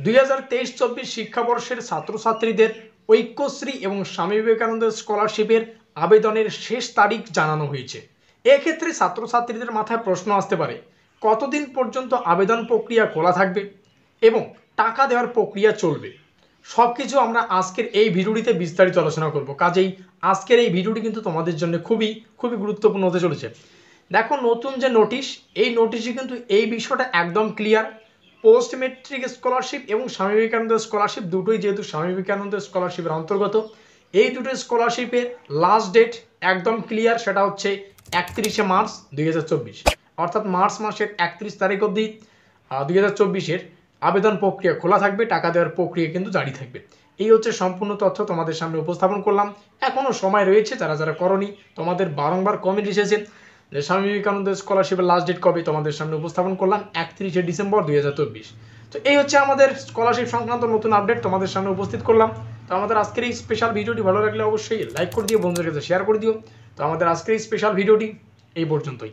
2023-24 শিক্ষাবর্ষের ছাত্রছাত্রীদের ঐক্যশ্রী এবং স্বামী বিবেকানন্দ স্কলারশিপের আবেদনের শেষ তারিখ জানানো হয়েছে। এক্ষেত্রে ছাত্রছাত্রীদের মাথায় প্রশ্ন আসতে পারে, কতদিন পর্যন্ত আবেদন প্রক্রিয়া খোলা থাকবে এবং টাকা দেওয়ার প্রক্রিয়া চলবে। সব কিছু আমরা আজকের এই ভিডিওটিতে বিস্তারিত আলোচনা করব। কাজেই আজকের এই ভিডিওটি কিন্তু তোমাদের জন্য খুবই গুরুত্বপূর্ণ হতে চলেছে। দেখো, নতুন যে নোটিশ, এই নোটিশে কিন্তু এই বিষয়টা একদম ক্লিয়ার। পোস্ট মেট্রিক স্কলারশিপ এবং স্বামী বিবেকানন্দ স্কলারশিপ দুটোই যেহেতু স্বামী বিবেকানন্দ স্কলারশিপের অন্তর্গত, এই দুটো স্কলারশিপের লাস্ট ডেট একদম ক্লিয়ার, সেটা হচ্ছে 31শে মার্চ 2024, অর্থাৎ মার্চ মাসের 31 তারিখ অবধি 2024-এর আবেদন প্রক্রিয়া খোলা থাকবে, টাকা দেওয়ার প্রক্রিয়া কিন্তু জারি থাকবে। এই হচ্ছে সম্পূর্ণ তথ্য তোমাদের সামনে উপস্থাপন করলাম। এখনও সময় রয়েছে, যারা যারা করনি, তোমাদের বারংবার কমেন্ট এসেছে যে স্বামী বিবেকানন্দ স্কলারশিপের লাস্ট ডেট কবে, তোমাদের সামনে উপস্থাপন করলাম 31শে ডিসেম্বর 2024। তো এই হচ্ছে আমাদের স্কলারশিপ সংক্রান্ত নতুন আপডেট তোমাদের সামনে উপস্থিত করলাম। তো আমাদের আজকের এই স্পেশাল ভিডিওটি ভালো লাগলে অবশ্যই লাইক করে দিও, বন্ধুদের কাছে শেয়ার করে দিও। তো আমাদের আজকের এই স্পেশাল ভিডিওটি এই পর্যন্তই।